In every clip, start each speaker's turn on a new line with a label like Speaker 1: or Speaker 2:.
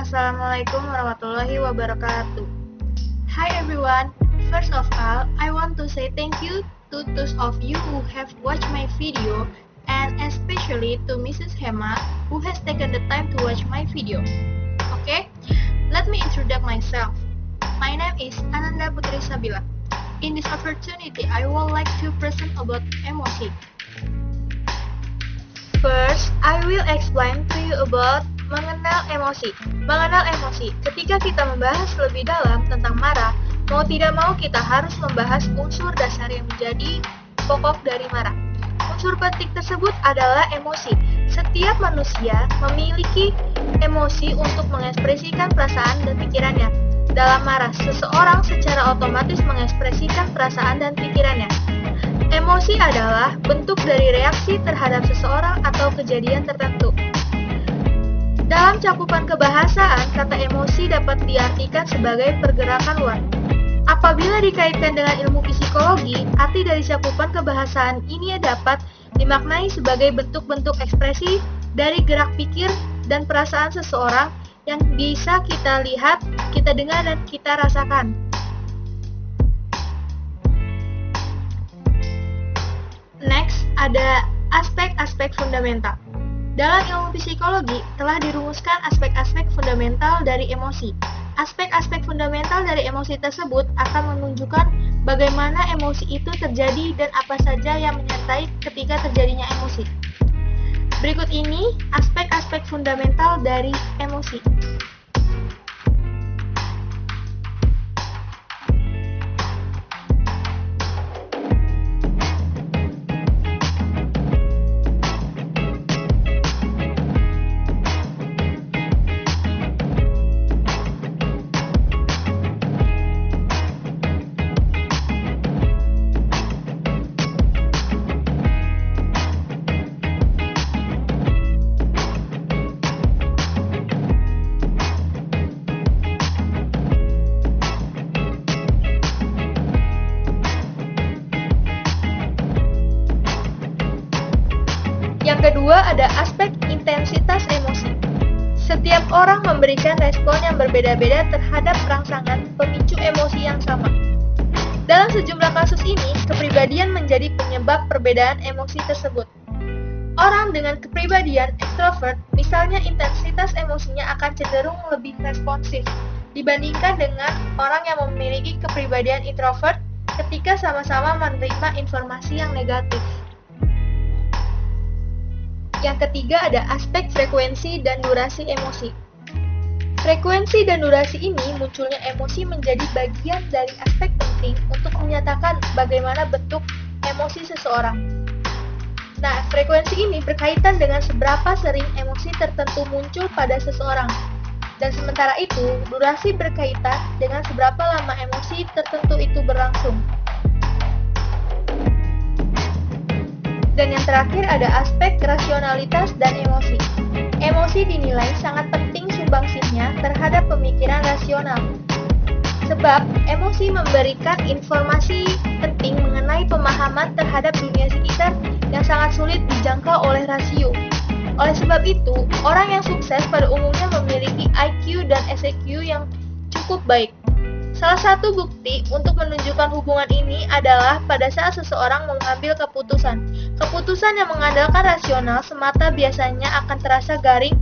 Speaker 1: Assalamualaikum warahmatullahi wabarakatuh. Hi everyone. First of all, I want to say thank you to those of you who have watched my video, and especially to Mrs. Hema who has taken the time to watch my video. Okay, let me introduce myself. My name is Ananda Putri Sabila. In this opportunity, I would like to present about emosi. First, I will explain to you about mengenal emosi. Mengenal emosi, ketika kita membahas lebih dalam tentang marah, mau tidak mau kita harus membahas unsur dasar yang menjadi pokok dari marah. Unsur penting tersebut adalah emosi. Setiap manusia memiliki emosi untuk mengekspresikan perasaan dan pikirannya. Dalam marah, seseorang secara otomatis mengekspresikan perasaan dan pikirannya. Emosi adalah bentuk dari reaksi terhadap seseorang atau kejadian tertentu. Dalam cakupan kebahasaan, kata emosi dapat diartikan sebagai pergerakan luar. Apabila dikaitkan dengan ilmu psikologi, arti dari cakupan kebahasaan ini dapat dimaknai sebagai bentuk-bentuk ekspresi dari gerak pikir dan perasaan seseorang yang bisa kita lihat, kita dengar, dan kita rasakan. Next, ada aspek-aspek fundamental. Dalam ilmu psikologi, telah dirumuskan aspek-aspek fundamental dari emosi. Aspek-aspek fundamental dari emosi tersebut akan menunjukkan bagaimana emosi itu terjadi dan apa saja yang menyertai ketika terjadinya emosi. Berikut ini aspek-aspek fundamental dari emosi. Yang kedua ada aspek intensitas emosi. Setiap orang memberikan respon yang berbeda-beda terhadap rangsangan pemicu emosi yang sama. Dalam sejumlah kasus ini, kepribadian menjadi penyebab perbedaan emosi tersebut. Orang dengan kepribadian ekstrovert, misalnya intensitas emosinya akan cenderung lebih responsif dibandingkan dengan orang yang memiliki kepribadian introvert ketika sama-sama menerima informasi yang negatif. Yang ketiga ada aspek frekuensi dan durasi emosi. Frekuensi dan durasi ini munculnya emosi menjadi bagian dari aspek penting untuk menyatakan bagaimana bentuk emosi seseorang. Nah, frekuensi ini berkaitan dengan seberapa sering emosi tertentu muncul pada seseorang. Dan sementara itu, durasi berkaitan dengan seberapa lama emosi tertentu itu berlangsung. Dan yang terakhir ada aspek rasionalitas dan emosi. Emosi dinilai sangat penting sumbangsihnya terhadap pemikiran rasional. Sebab emosi memberikan informasi penting mengenai pemahaman terhadap dunia sekitar yang sangat sulit dijangkau oleh rasio. Oleh sebab itu, orang yang sukses pada umumnya memiliki IQ dan SEQ yang cukup baik. Salah satu bukti untuk menunjukkan hubungan ini adalah pada saat seseorang mengambil keputusan. Keputusan yang mengandalkan rasional semata biasanya akan terasa garing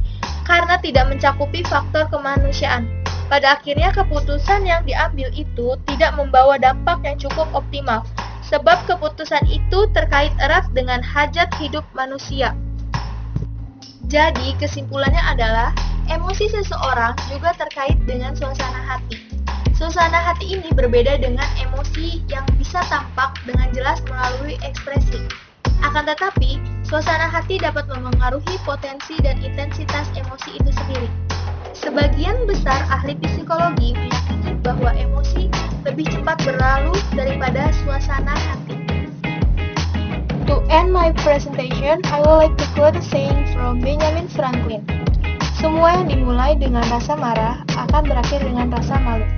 Speaker 1: karena tidak mencakupi faktor kemanusiaan. Pada akhirnya keputusan yang diambil itu tidak membawa dampak yang cukup optimal, sebab keputusan itu terkait erat dengan hajat hidup manusia. Jadi kesimpulannya adalah emosi seseorang juga terkait dengan suasana hati. Suasana hati ini berbeda dengan emosi yang bisa tampak dengan jelas melalui ekspresi. Akan tetapi, suasana hati dapat memengaruhi potensi dan intensitas emosi itu sendiri. Sebagian besar ahli psikologi meyakini bahwa emosi lebih cepat berlalu daripada suasana hati. To end my presentation, I would like to quote a saying from Benjamin Franklin. Semua yang dimulai dengan rasa marah akan berakhir dengan rasa malu.